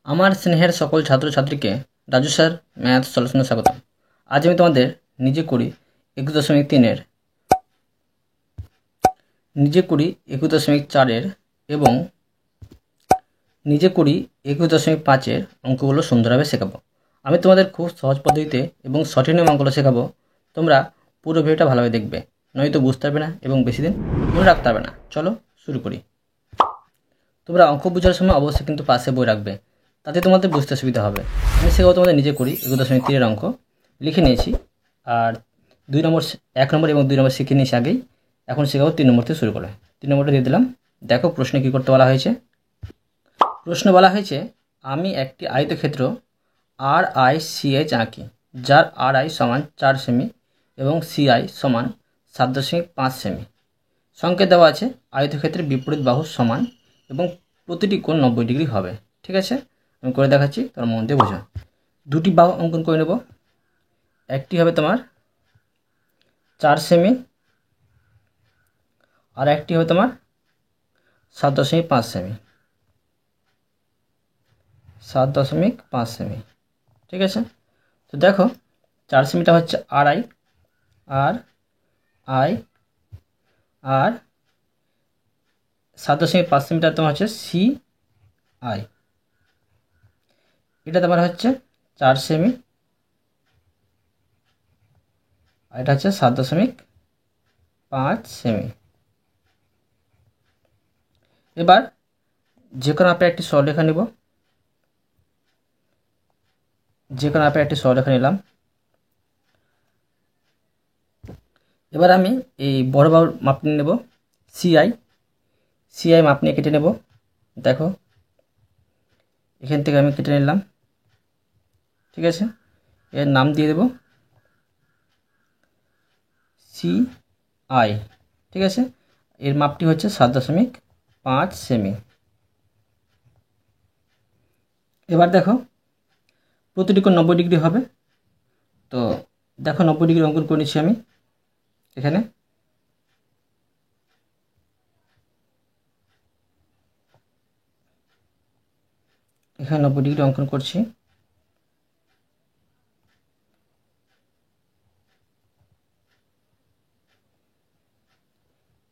আমার স্নেহের সকল ছাত্রছাত্রীকে রাজু স্যার ম্যাথ সলিউশনে স্বাগত। আজ আমি তোমাদের নিজে করি 21.3-এর নিজে করি 21.4-এর এবং নিজে করি 21.5-এর অঙ্কগুলো সুন্দরভাবে শেখাবো। আমি তোমাদের খুব সহজ পদ্ধতিতে এবং সঠিক নিয়মে অঙ্কগুলো শেখাবো। তোমরা পুরো ভিডিওটা ভালোভাবে দেখবে, নয়তো বুঝতে পারবে না এবং বেশি দিন মনে রাখতে পারবে না। চলো শুরু করি। তোমরা অঙ্ক বোঝার সময় অবশ্যই কিন্তু পাশে বই রাখবে, তাতে তোমাদের বুঝতে সুবিধা হবে। আমি শেখাবো তোমাদের নিজে করি 21.3-এর অঙ্ক লিখে নিয়েছি, আর 1 নম্বর এবং 2 নম্বর শিখে নিয়েছি আগেই। এখন শেখাবো 3 নম্বর থেকে শুরু করে। 3 নম্বরটা দিয়ে দিলাম। দেখো প্রশ্নে কী করতে বলা হয়েছে। প্রশ্ন বলা হয়েছে, আমি একটি আয়তক্ষেত্র RICH আঁকি, যার RI সমান 4 সেমি এবং CI সমান 7.5 সেমি। সংকেত দেওয়া আছে আয়তক্ষেত্রের বিপরীত বাহু সমান এবং প্রতিটি কোণ 90 ডিগ্রি হবে। ঠিক আছে, আমি করে দেখাচ্ছি, তোমার মন দিয়ে বোঝো। দুটি বাহু অঙ্কন করে নেব। একটি হবে তোমার 4 সেমি আর একটি হবে তোমার 7.5 সেমি। 7.5 সেমি। ঠিক আছে, তো দেখো 4 সেমিটা হচ্ছে RI আর 7.5 সেমিটার তোমার হচ্ছে CI। এটা তোমার হচ্ছে 4 সেমি আর এটা হচ্ছে 7.5 সেমি। এবার যে কোনো আপনি একটি সরলরেখা নিব। নিলাম। এবার আমি এই বড় বাহুর মাপ নিয়ে নেব। CI মাপ নিয়ে কেটে নেব। দেখো এখান থেকে আমি কেটে নিলাম। ঠিক আছে, এর নাম দিয়ে দেব CI। ঠিক আছে, এর মাপটি হচ্ছে 7.5 সেমি। এবার দেখো প্রতিটি কোণ 90 ডিগ্রি হবে। তো দেখো 90 ডিগ্রি অঙ্কন করে নিচ্ছি আমি এখানে। এখানে 90 ডিগ্রি অঙ্কন করছি।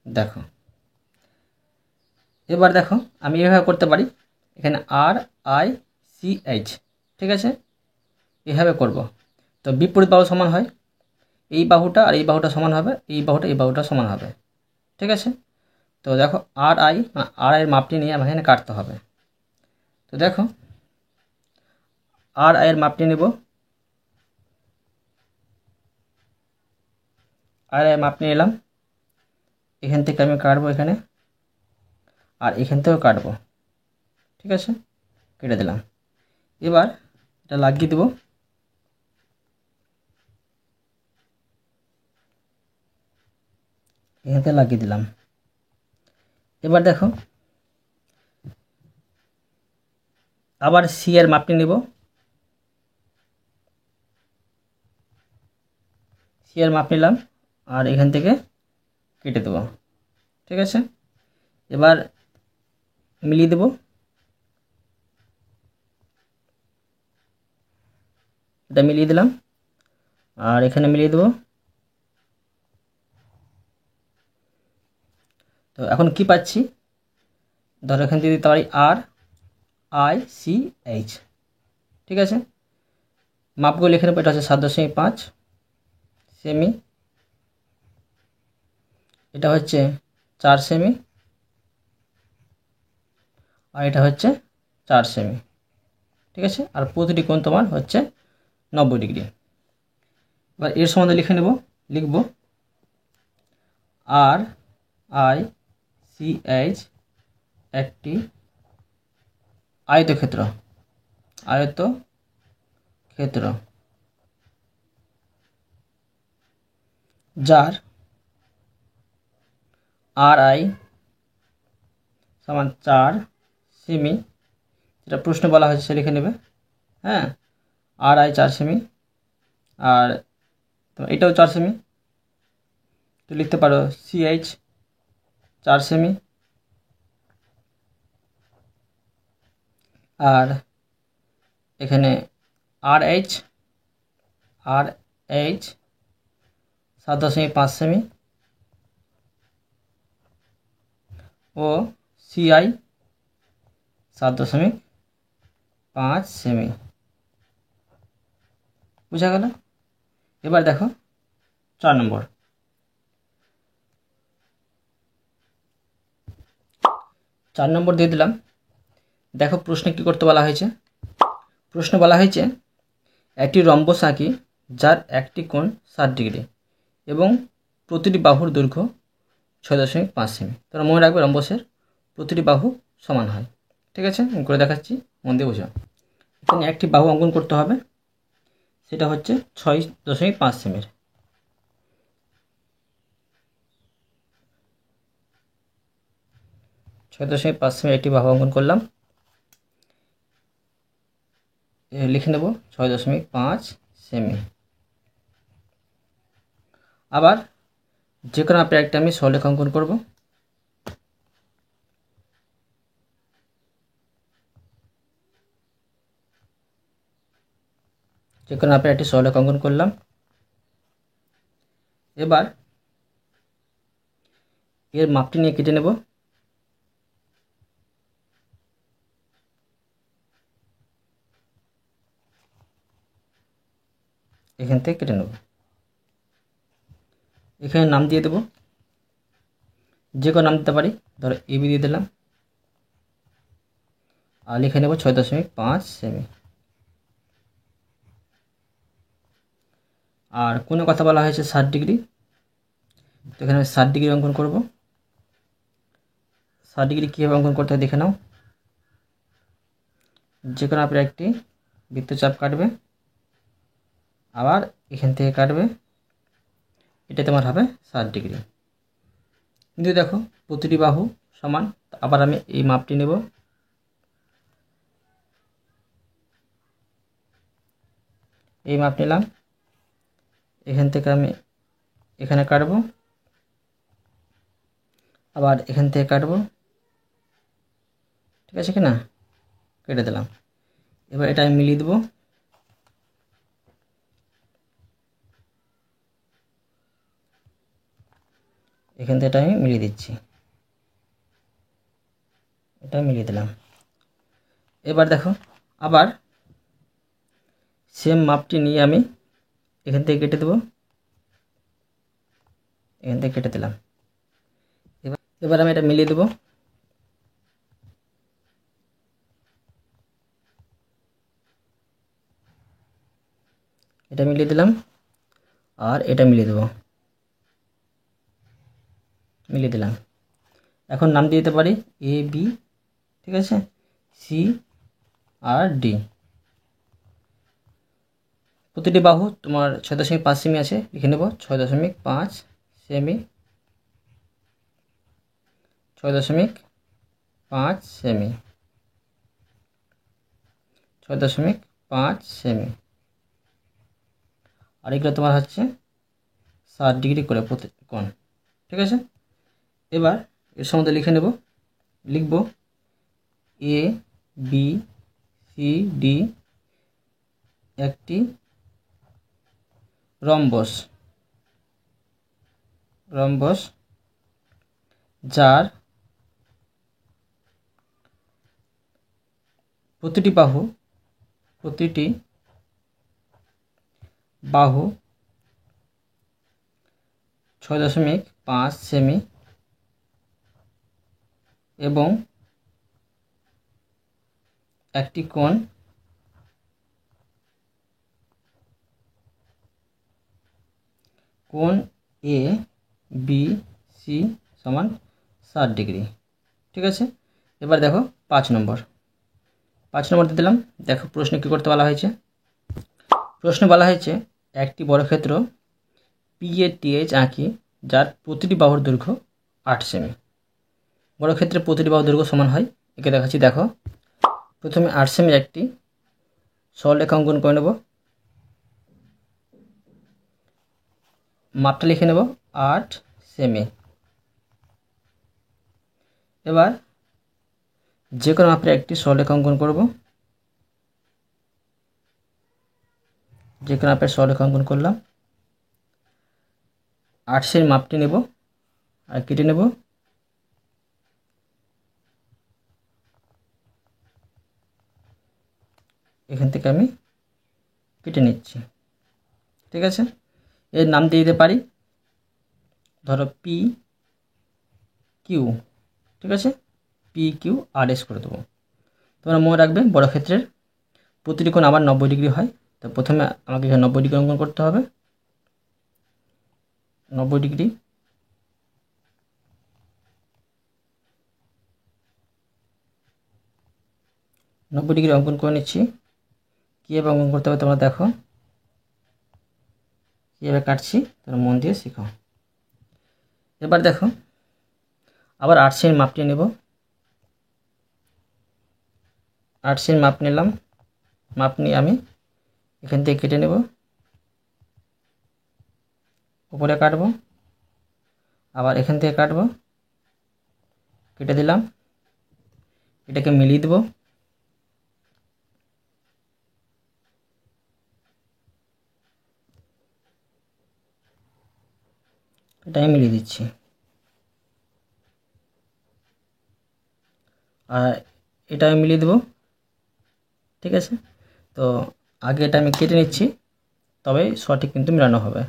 দেখো এবার দেখো আমি এভাবে করতে পারি। এখানে RICH। ঠিক আছে, এভাবে করব। তো বিপরীত বাহু সমান হয়, এই বাহুটা আর এই বাহুটা সমান হবে, এই বাহুটা সমান হবে। ঠিক আছে, তো দেখো RI এর মাপটি নিয়ে আমার এখানে কাটতে হবে। তো দেখো RI এর মাপটি নেব। RI এর মাপ নিয়ে এলাম। এখান থেকে আমি কাটবো এখানে, আর এখান থেকেও কাটবো। ঠিক আছে, কেটে দিলাম। এবার এটা লাগিয়ে দেব। এখান থেকে লাগিয়ে দিলাম। এবার দেখো আবার C এর মাপটি নেব। C এর মাপ নিলাম আর এখান থেকে কেটে দেব। ঠিক আছে, এবার মিলিয়ে দেব। এটা মিলিয়ে দিলাম আর এখানে মিলিয়ে দেব। তো এখন কি পাচ্ছি, ধরো এখান থেকে দিতে পারি RICH। ঠিক আছে, মাপগুলো লিখে নেব। এটা হচ্ছে 7.5 সেমি, এটা হচ্ছে 4 সেমি আর এটা হচ্ছে 4 সেমি। ঠিক আছে, আর প্রতিটি কোণ তোমার হচ্ছে 90 ডিগ্রি। এবার এর সম্বন্ধে লিখে নেব। লিখব RICH একটি আয়তক্ষেত্র যার RI সমান 4 সেমি। যেটা প্রশ্ন বলা হয়েছে সে লিখে নেবে। হ্যাঁ, RI 4 সেমি আর এটাও 4 সেমি। তো লিখতে পারো CH 4 সেমি আর এখানে RH 7.5 সেমি ও CI 7.5 সেমি। বুঝা গেল? এবার দেখো 4 নম্বর। 4 নম্বর দিয়ে দিলাম। দেখো প্রশ্নে কি করতে বলা হয়েছে। প্রশ্ন বলা হয়েছে একটি রম্বস আঁকি যার একটি কোণ 60 ডিগ্রি এবং প্রতিটি বাহুর দৈর্ঘ্য 6.5 সেমি। তোমরা মনে রাখবে রম্বসের প্রতিটি বাহু সমান হয়। ঠিক আছে, আমি করে দেখাচ্ছি, মন দিয়ে বোঝাও। এখানে একটি বাহু অঙ্কন করতে হবে, সেটা হচ্ছে 6.5 সেমির। একটি বাহু অঙ্কন করলাম, লিখে নেব 6.5 সেমি। আবার যে কোনো আপনি একটা আমি সরলরেখা অঙ্কন করব। যে কোনো আপনি একটি সরলরেখা অঙ্কন করলাম। এবার এর মাপটি নিয়ে কেটে নেব। এখান থেকে কেটে নেব। এখানে নাম দিয়ে দেব, যে কোনো নাম দিতে পারি, ধরো AB দিয়ে দিলাম আর লিখে নেব 6.5 সেমি। আর কোনো কথা বলা হয়েছে 60 ডিগ্রি, তো এখানে আমি 60 ডিগ্রি অঙ্কন করব। 60 ডিগ্রি কীভাবে অঙ্কন করতে হয় দেখে নাও। যে কোনো আপনি একটি বৃত্তচাপ কাটবে, আবার এখান থেকে কাটবে, এটা তোমার হবে 60 ডিগ্রি। কিন্তু দেখো প্রতিটি বাহু সমান, আবার আমি এই মাপটি নেব। এই মাপ নিলাম, এখান থেকে আমি এখানে কাটবো, আবার এখান থেকে কাটবো। ঠিক আছে কি না? কেটে দিলাম। এবার এটা আমি মিলিয়ে দেবো। এখান থেকে এটা আমি মিলিয়ে দিচ্ছি, এটা মিলিয়ে দিলাম। এবার দেখো আবার সেম মাপটি নিয়ে আমি এখান থেকে কেটে দেবো, এখান থেকে কেটে দিলাম। এবার আমি এটা মিলিয়ে দেবো। এটা মিলিয়ে দিলাম আর এটা মিলিয়ে দেবো, মিলিয়ে দিলাম। এখন নাম দিয়ে দিতে পারি AB, ঠিক আছে, C আর D। প্রতিটি বাহু তোমার 6.5 সেমি আছে, লিখে নেব 6.5 সেমি, 6.5 সেমি, 6.5 সেমি। আর এগুলো তোমার হচ্ছে 60 ডিগ্রি করে প্রতি কোণ। ঠিক আছে, এবার এর সম্বন্ধে লিখে নেব। লিখব ABCD একটি রম্বস, যার প্রতিটি বাহু 6.5 সেমি এবং একটি কোণ ABC সমান 60 ডিগ্রি। ঠিক আছে, এবার দেখো 5 নম্বর দিয়ে দিলাম। দেখো প্রশ্নে কী করতে বলা হয়েছে। প্রশ্নে বলা হয়েছে একটি বর্গক্ষেত্র PATH আঁকি যার প্রতিটি বাহুর দৈর্ঘ্য 8 সেমি। বর্গক্ষেত্রে প্রতিটি বাহুর দৈর্ঘ্য সমান হয়, একে দেখাচ্ছি। দেখো প্রথমে 8 সেমি একটি সরলরেখা অঙ্কন করে নেব। মাপটা লিখে নেব 8 সেমি। এবার যে কোনো মাপের একটি সরলরেখা অঙ্কন করব। যে কোনো মাপের সরলরেখা অঙ্কন করলাম। 8 মাপটি নেব আর কেটে নেব। এখান থেকে আমি কেটে নিচ্ছি। ঠিক আছে, এর নাম দিয়ে দিতে পারি, ধরো পি কিউ। ঠিক আছে, পি কিউ আর এস করে দেবো। তোমরা মনে রাখবে বড় ক্ষেত্রের প্রতিটি কোণ আবার 90 ডিগ্রি হয়। তো প্রথমে আমাকে এখানে 90 ডিগ্রি অঙ্কন করতে হবে। 90 ডিগ্রি, অঙ্কন করে নিচ্ছি। কীভাবে অঙ্কন করতে হবে তোমরা দেখো, কীভাবে কাটছি তোমরা মন দিয়ে শেখো। এবার দেখো, আবার 8 মাপটি নেব। 8 মাপ নিলাম। মাপ নিয়ে আমি এখান থেকে কেটে নেব, উপরে কাটবো, আবার এখান থেকে কাটবো, কেটে দিলাম। এটাকে মিলিয়ে দেবো। এটা আমি মিলিয়ে দিচ্ছি। আর এটা আমি মিলিয়ে দেবো। ঠিক আছে, তো আগে এটা আমি কেটে নিচ্ছি, তবেই সঠিক কিন্তু মেলানো হবে,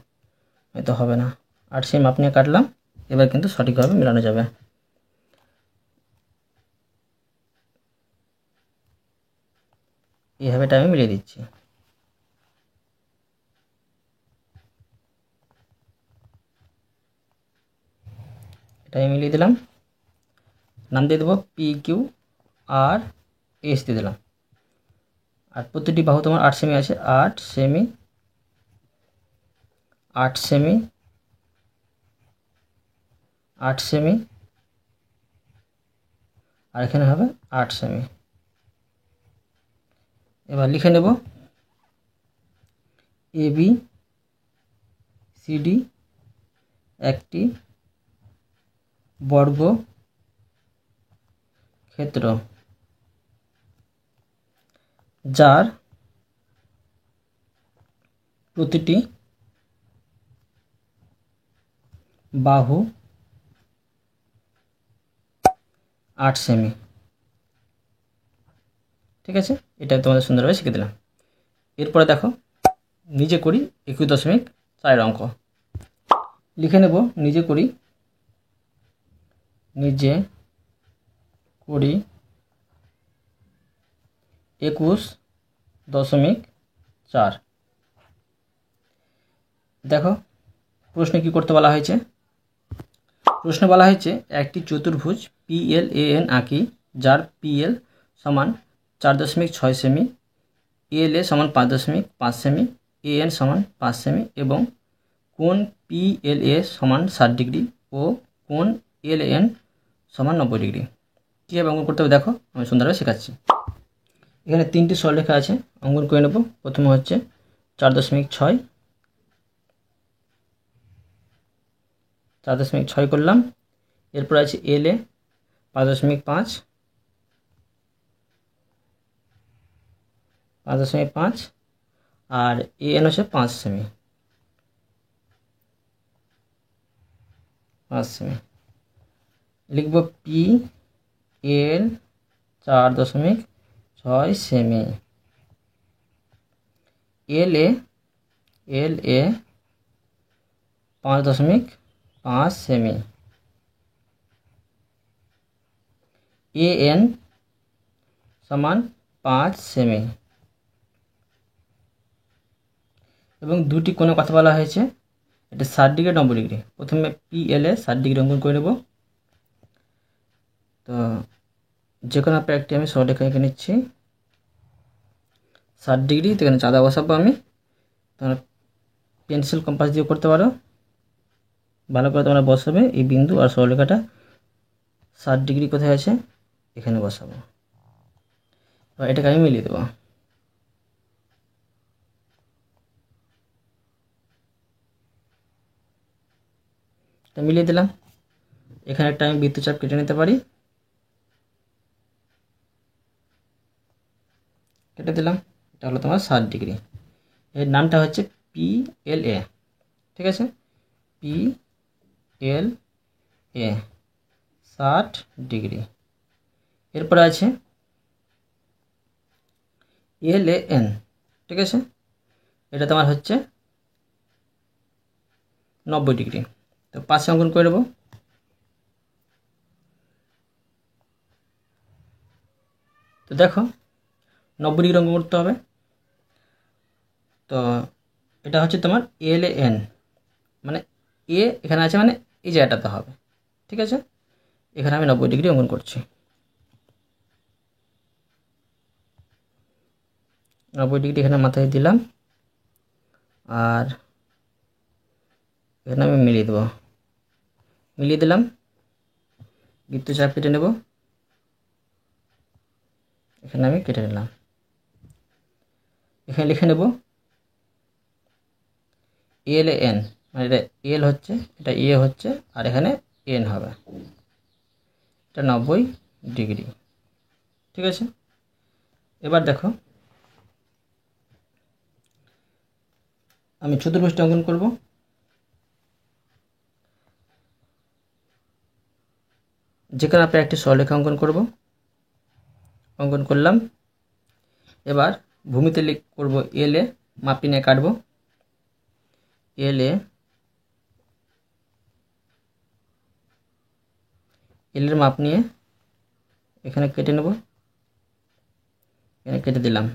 হয়তো হবে না। 8 মাপ নিয়ে কাটলাম, এবার কিন্তু সঠিকভাবে মেলানো যাবে। এইভাবে এটা আমি মিলিয়ে দিচ্ছি। এটা আমি মিলিয়ে দিলাম। নাম দিয়ে দেবো পি কিউ আর এস দিয়ে দিলাম। আর প্রতিটি বাহু তোমার 8 সেমি আছে, 8 সেমি, 8 সেমি, 8 সেমি, আর এখানে হবে 8 সেমি। এবার লিখে নেব এ বি সি ডি একটি বর্গ ক্ষেত্র, যার প্রতিটি বাহু 8 সেমি। ঠিক আছে, এটা তোমাদের সুন্দরভাবে শিখে দিলাম। এরপরে দেখো, নিজে করি 21.4 অঙ্ক। লিখে নেব নিজে করি 21.4। দেখো প্রশ্নে কি করতে বলা হয়েছে। প্রশ্নে বলা হয়েছে একটি চতুর্ভুজ PLAN আঁকি, যার PL সমান 4.6 সেমি, LA সমান 5.5 সেমি, AN সমান 5 সেমি এবং কোণ PLA সমান 60 ডিগ্রি ও কোণ LAN সমান 90 ডিগ্রি। কীভাবে অঙ্কন করতে হবে দেখো, আমি সুন্দরভাবে শেখাচ্ছি। এখানে 3টি সরলরেখা আছে, অঙ্কন করে নেব। প্রথমে হচ্ছে 4.6, 4.6 করলাম। এরপর আছে LA 5.5, 5.5 আর AN হচ্ছে 5 সেমি, 5 সেমি। লিখব PL 4.6 semi, LA 5.5 semi, AN সমান 5 সেমি। এবং দুটি কোণের কথা বলা হয়েছে, এটা 60 ডিগ্রি 90 ডিগ্রি। প্রথমে PLA 60 ডিগ্রি অঙ্কন করে নেব। তো যে কোনো একটি আমি সরলরেখা এঁকে নিচ্ছি 60 ডিগ্রি। তো এখানে চাঁদা বসাবো আমি, তোমরা পেন্সিল কম্পাস দিয়ে করতে পারো। ভালো করে তোমরা বসাবে এই বিন্দু আর সরলরেখাটা। 60 ডিগ্রি কোথায় আছে, এখানে বসাবো। এবার এটাকে আমি মিলিয়ে দেবো। এটা মিলিয়ে দিলাম। এখানে একটা আমি বৃত্তচাপ কেটে নিতে পারি, কেটে দিলাম। এটা হলো তোমার 60 ডিগ্রি। এর নামটা হচ্ছে PLA, ঠিক আছে, PLA 60°। এরপরে আছে LAN, ঠিক আছে, এটা তোমার হচ্ছে 90°। তো পাশে অঙ্কন করে নেব। তো দেখো 90° অঙ্কন করতে হবে। তো এটা হচ্ছে তোমার LAN, মানে এ এখানে আছে, মানে এই জায়গাটাতে হবে, ঠিক আছে। এখানে আমি 90° অঙ্কন করছি। 90° এখানে মাথায় দিলাম, আর এখানে আমি মিলিয়ে দেবো, মিলিয়ে দিলাম। বৃত্তচাপ কেটে নেব, এখানে আমি কেটে নিলাম। এখানে লিখে নেব LAN, মানে এটা এল হচ্ছে, এটা এ হচ্ছে, আর এখানে এন হবে, এটা 90°, ঠিক আছে। এবার দেখো আমি চতুর্ভুজটা অঙ্কন করব। যেখানে আমরা একটি সরলরেখা অঙ্কন করব, অঙ্কন করলাম। এবার ভূমিতে করব LA, মাপটি নিয়ে কাটব। LA, এর মাপ নিয়ে এখানে কেটে নেব, এখানে কেটে দিলাম।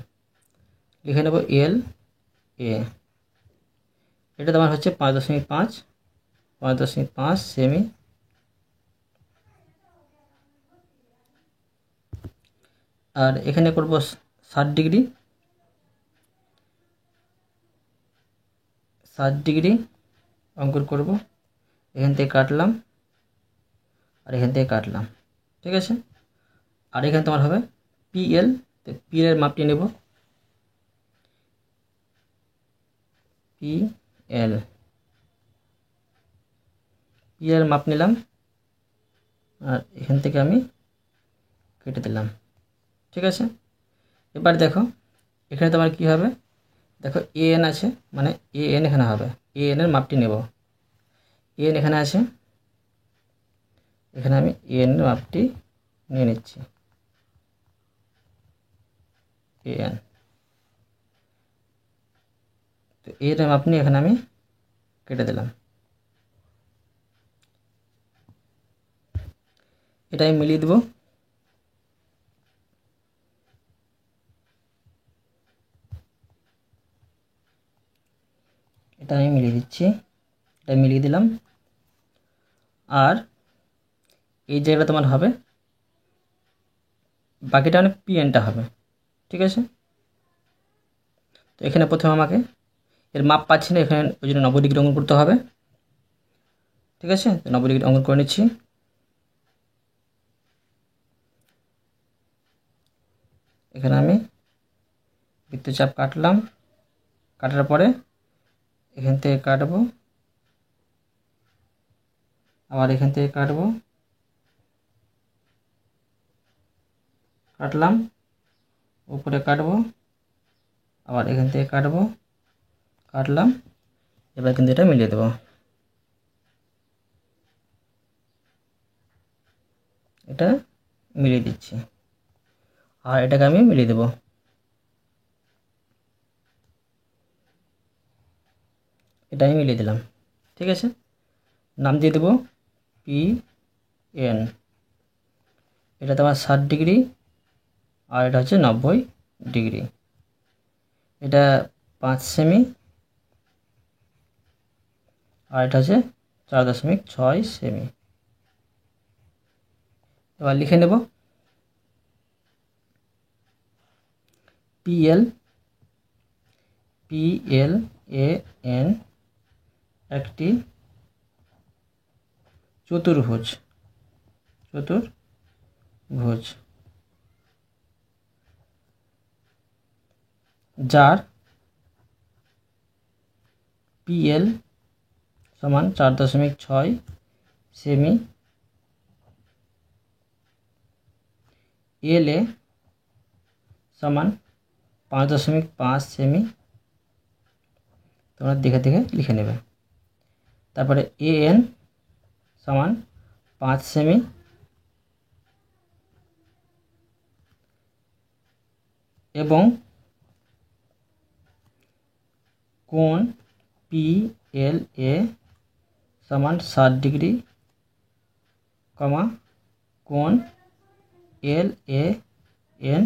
লিখে নেব LA, এটা তোমার হচ্ছে 5.5 সেমি। আর এখানে করব 60°, 60° অঙ্কন করব। এখান থেকে কাটলাম, আর এখান থেকে কাটলাম, ঠিক আছে। আর এখানে তোমার হবে PL, তো PL এর মাপটি নেব, PL এর মাপ নিলাম, আর এখান থেকে আমি কেটে দিলাম, ঠিক আছে। এবার দেখো এখানে তোমার কি হবে, দেখো AN আছে, মানে AN এখানে হবে। AN এর মাপটি নেব, AN এখানে আছে, এখানে আমি AN এর মাপটি নিয়ে নিচ্ছি। AN, তো AN এর মাপ নিয়ে এখানে আমি কেটে দিলাম। এটা আমি মিলিয়ে দেব। এটা আমি মিলিয়ে দিচ্ছি, এটা মিলিয়ে দিলাম। আর এই জায়গাটা তোমার হবে, বাকিটা মানে PNটা হবে, ঠিক আছে। তো এখানে প্রথমে আমাকে এর মাপ পাচ্ছি না, এখানে ওই জন্য 90° অঙ্কন করতে হবে, ঠিক আছে। তো 90° অঙ্কন করে নিচ্ছি। এখানে আমি বৃত্তচাপ কাটলাম, কাটার পরে এখান থেকে কাটবো, আবার এখান থেকে কাটবো, কাটলাম, উপরে কাটবো, আবার এখান থেকে কাটবো, কাটলাম। এবার কিন্তু এটা মিলিয়ে দেবো, এটা মিলিয়ে দিচ্ছি, আর এটাকে আমি মিলিয়ে দেবো। এটা আমি মিলিয়ে দিলাম, ঠিক আছে। নাম দিয়ে দেবো PN, এটা তোমার 60°, আর এটা হচ্ছে 90°। এটা 5 সেমি, আর এটা হচ্ছে 4.6 সেমি। এবার লিখে নেব PLAN একটি চতুর্ভুজ, যার PL সমান 4.6 সেমি, LA সমান 5.5 সেমি, তোমরা দেখে দেখে লিখে নেবে। তারপরে AN সমান 5 সেমি এবং কোণ PLA সমান 60 ডিগ্রি, কোণ LAN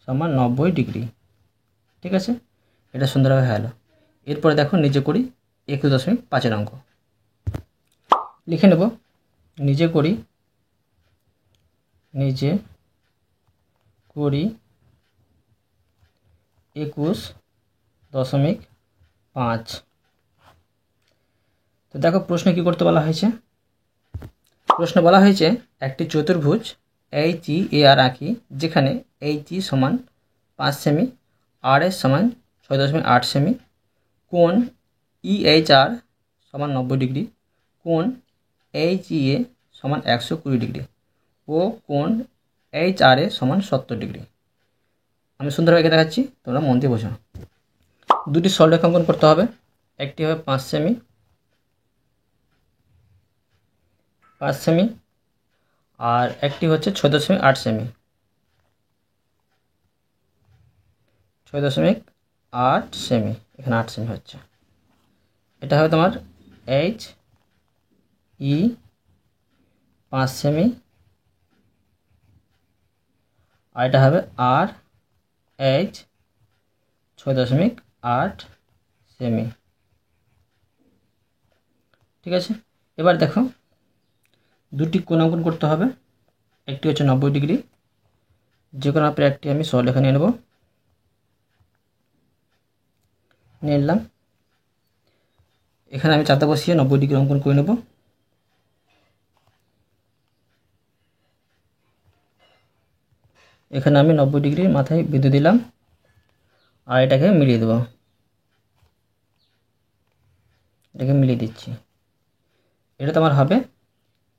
সমান 90 ডিগ্রি। ঠিক আছে, এটা সুন্দরভাবে হয়ে গেল। এরপরে দেখো নিচে করি 21.5 অঙ্ক লিখে নেব। নিচে করি 21.5। তো দেখো প্রশ্নে কি করতে বলা হয়েছে। প্রশ্নে বলা হয়েছে একটি চতুর্ভুজ HEAR আঁকি, যেখানে HE সমান 5 সেমি, RS সমান 6.8 সেমি, কোণ EHR সমান 90 ডিগ্রি, কোণ HEA সমান 120 ডিগ্রি ও কোণ HRA সমান 70 ডিগ্রি। আমি সুন্দরভাবে এঁকে দেখাচ্ছি, তোমরা মন দিয়ে বোঝো। দুটি সরলরেখা অঙ্কন করতে হবে। একটি হবে 5 সেমি আর একটি হচ্ছে 6.8 সেমি। 6.8 সেমি, এখানে 8 সেমি হচ্ছে। এটা হবে তোমার HE 5 সেমি আর এটা হবে RH 6.8 সেমি। ঠিক আছে, এবার দেখো দুটি কোণ অঙ্কন করতে হবে। একটি হচ্ছে 90 ডিগ্রি, যে কোনো আপনি একটি আমি সরলরেখা নিয়ে নেব, নিয়ে নিলাম। এখানে আমি চাঁদা বসিয়ে 90 ডিগ্রি অঙ্কন করে নেব। এখানে আমি 90 ডিগ্রির মাথায় বিন্দু দিলাম আর এটাকে মিলিয়ে দেবো। এটাকে মিলিয়ে দিচ্ছি। এটা তোমার হবে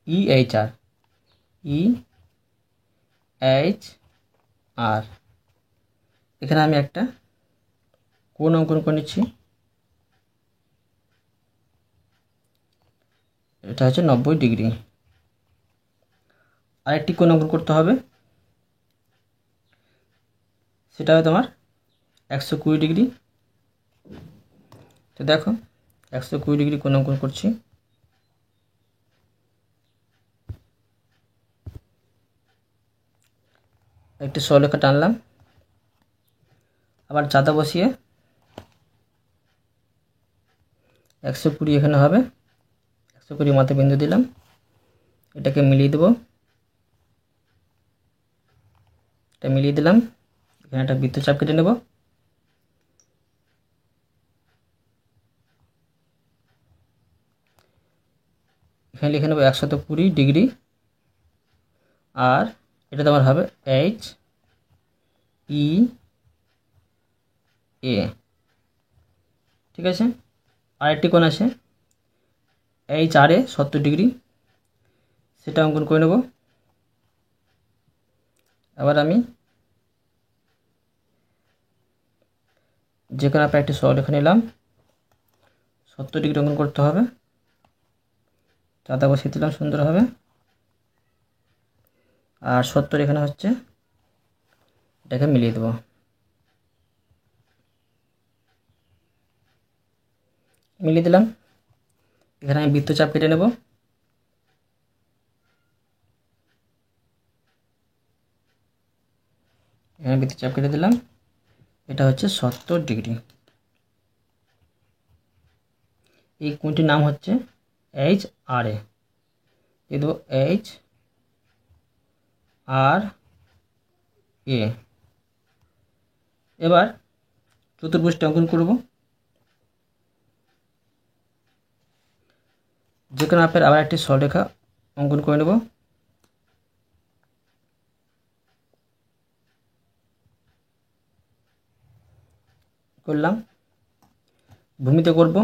EHR। এখানে আমি একটা কোণ অঙ্কন করে নিচ্ছি। এটা হচ্ছে 90 ডিগ্রি। আরেকটি কোণ অঙ্কন করতে হবে, সেটা হবে তোমার 120 ডিগ্রি। তো দেখো 120 ডিগ্রি কোণ অঙ্কন করছি। একটি সরলরেখা টানলাম, আবার চাঁদা বসিয়ে 120 এখানে হবে, 120 মাথায় বিন্দু দিলাম, এটাকে মিলিয়ে দেবো। এটা মিলিয়ে দিলাম। এখানে একটা বৃত্তচাপ কেটে নেব। এখানে লিখে নেব 120 ডিগ্রি আর এটা তোমার হবে HEA। ঠিক আছে, আরেকটি কোণ আছে HRA 70 ডিগ্রি, সেটা অঙ্কন করে নেব। আবার আমি যে কোনো একটা একটি সরলরেখা নিলাম, 70 ডিগ্রি অঙ্কন করতে হবে। চাঁদা বসিয়ে দিলাম সুন্দরভাবে, আর 70 এখানে হচ্ছে, এটাকে মিলিয়ে দেবো। মিলিয়ে দিলাম। এখানে আমি বৃত্তচাপ কেটে নেব। এখানে বৃত্তচাপ কেটে দিলাম। এটা হচ্ছে 70 ডিগ্রি। এই কোণটির নাম হচ্ছে HRA। এই দেবো HRA। এবার চতুর্ভুজটা অঙ্কন করব। যেখানে আপনার আবার একটি সরলরেখা অঙ্কন করে নেব। করলাম। ভূমিতে করব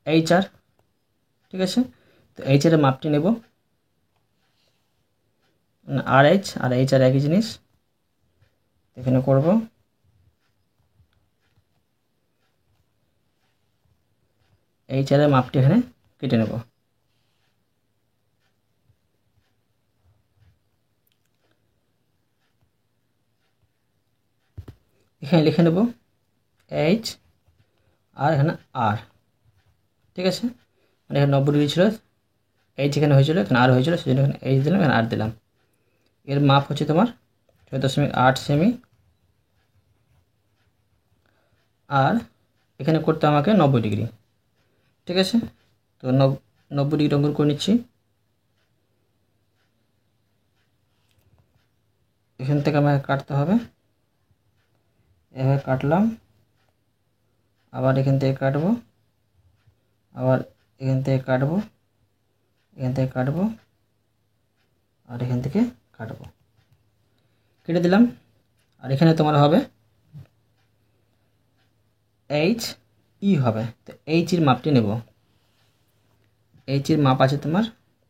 HR। ঠিক আছে, তো HR এর মাপটি নেব, RH আর HR একই জিনিস। এখানে করব এই 4-এর মাপটি এখানে কেটে নেব। এখানে লিখে নেব এইচ আর এখানে আর, ঠিক আছে। মানে এখানে 90 ডিগ্রি ছিল, এইচ এখানে হয়েছিল, এখানে আর হয়েছিল, সেজন্য এখানে এইচ দিলাম, এখানে আর দিলাম। এর মাপ হচ্ছে তোমার 6.8 সেমি। আর এখানে করতে আমাকে 90 ডিগ্রি, ঠিক আছে। তো 90 ডিগ্রি অঙ্কন করে নিচ্ছি। এখান থেকে আমাকে কাটতে হবে, এভাবে কাটলাম, আবার এখান থেকে কাটবো, আবার এখান থেকে কাটবো, এখান থেকে কাটবো, আর এখান থেকে কাটবো, কেটে দিলাম। আর এখানে তোমার হবে এইচ ই হবে। তো এইচ এর মাপটি নেব। এইচ এর মাপ আছে তোমার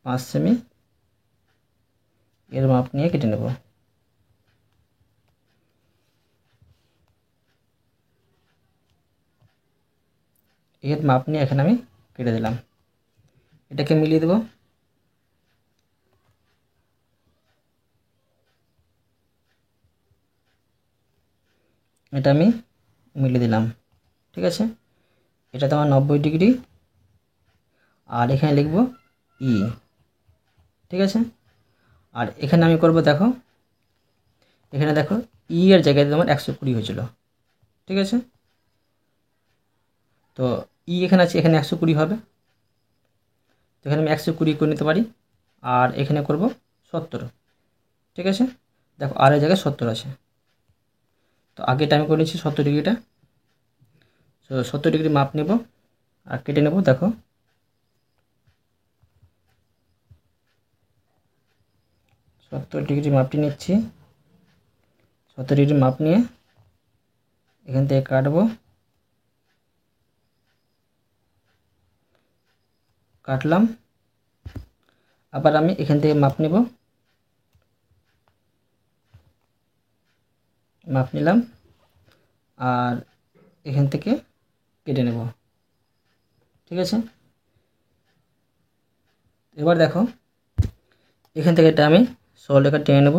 5 সেমি। এর মাপ নিয়ে কেটে নেব। এর মাপ নিয়ে এখানে আমি কেটে দিলাম। এটাকে মিলিয়ে দেব। এটা আমি মিলিয়ে দিলাম, ঠিক আছে। এটা তোমার 90 ডিগ্রি। আর এখানে লিখব ই, ঠিক আছে। আর এখানে আমি করব, দেখো এখানে দেখো ই এর জায়গায় তোমার 120 হয়েছিল, ঠিক আছে। তো ই এখানে আছে, এখানে 120 হবে। তো এখানে আমি 120 করে নিতে পারি। আর এখানে করব 70, ঠিক আছে। দেখো আর এর জায়গায় 70 আছে। তো আগেটা আমি করে নিচ্ছি 70 ডিগ্রিটা। তো 70 ডিগ্রি মাপ নেব আর কেটে নেব। দেখো 70 ডিগ্রি মাপটি নিচ্ছি। 70 ডিগ্রি মাপ নিয়ে এখান থেকে কাটবো, কাটলাম। আবার আমি এখান থেকে মাপ নেব, মাপ নিলাম, আর এখান থেকে কেটে নেব, ঠিক আছে। এবার দেখো এখান থেকে এটা আমি সরলরেখা টেনে নেব।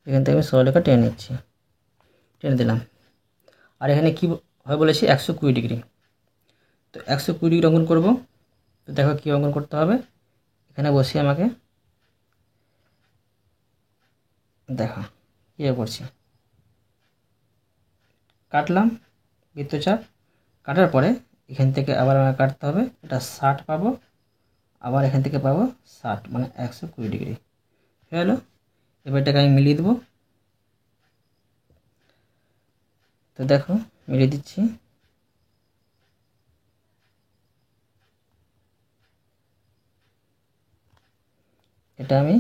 এখান থেকে আমি সরলরেখা টেনে নিচ্ছি, টেনে দিলাম। আর এখানে কি হয় বলেছি 120 ডিগ্রি। তো 120 ডিগ্রি অঙ্কন করব। তো দেখো কী অঙ্কন করতে হবে। এখানে বসিয়ে আমাকে দেখো কীভাবে করছি। কাটলাম বৃত্তচাপ, কাটার পরে এখান থেকে আবার আমাকে কাটতে হবে। এটা 60 পাবো, আবার এখান থেকে পাবো 60, মানে 120 ডিগ্রি হয়ে গেলো। এবার এটাকে আমি মিলিয়ে দেবো। তো দেখো মিলিয়ে দিচ্ছি। এটা আমি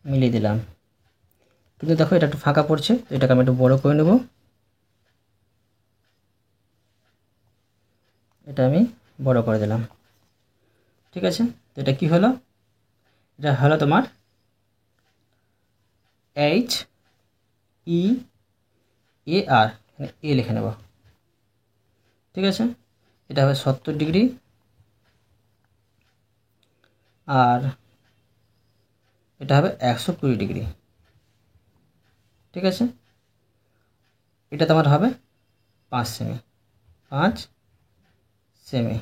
মিলিয়ে দিলাম, কিন্তু দেখো এটা একটু ফাঁকা পড়ছে। তো এটাকে আমি একটু বড় করে নেব। এটা আমি বড় করে দিলাম, ঠিক আছে। তো এটা কি হলো, এটা হলো তোমার এইচ ই এ আর, এ লিখে নেব, ঠিক আছে। এটা হবে 70 ডিগ্রি। আর এটা হবে 120 ডিগ্রি, ঠিক আছে। এটা তোমার হবে 5 সেমি, 5 সেমি।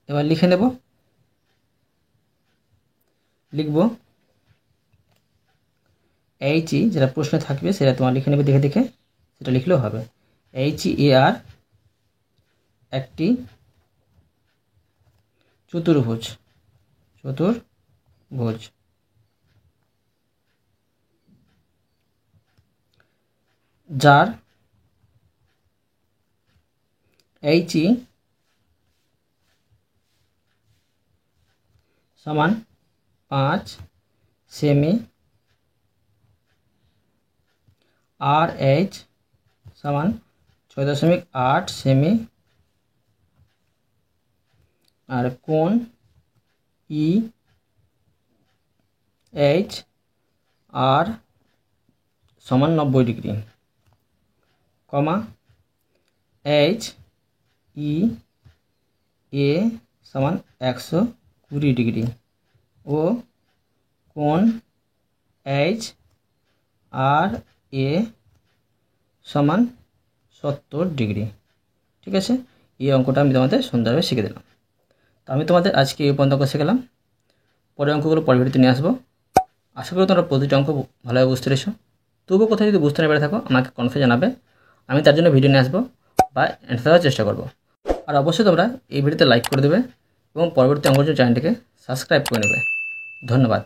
এবার লিখে নেব, লিখব এইচ ই, যেটা প্রশ্ন থাকবে সেটা তোমার লিখে নেবে দেখে দেখে, সেটা লিখলেও হবে। এইচ ই আর একটি চতুর্ভুজ, চতুর্ভুজ যার এইচ ই সমান 5 সেমি, আর এইচ সমান 6.8 সেমি, আর কোণ ই এইচ আর সমান 90 ডিগ্রি, কমা এইচ ই এ সমান 120 ডিগ্রি ও কোণ এইচ আর এ সমান 70 ডিগ্রি। ঠিক আছে, এই অঙ্কটা আমি তোমাদের সুন্দরভাবে শিখে দিলাম। তো আমি তোমাদের আজকে এই পর্যন্ত অঙ্ক শেখালাম। পরের অঙ্কগুলো পরের ভিডিওতে নিয়ে আসবো। আশা করি তোমরা প্রতিটা অঙ্ক ভালোভাবে বুঝতে পেরেছো। তবুও কোথাও যদি বুঝতে না পেরে থাকো আমাকে কনফারেন্সে জানাবে, আমি তার জন্য ভিডিও নিয়ে আসবো বা অ্যান্সার দেওয়ার চেষ্টা করবো। আর অবশ্যই তোমরা এই ভিডিওতে লাইক করে দেবে এবং পরবর্তী অঙ্কের জন্য চ্যানেলটিকে সাবস্ক্রাইব করে নেবে। ধন্যবাদ।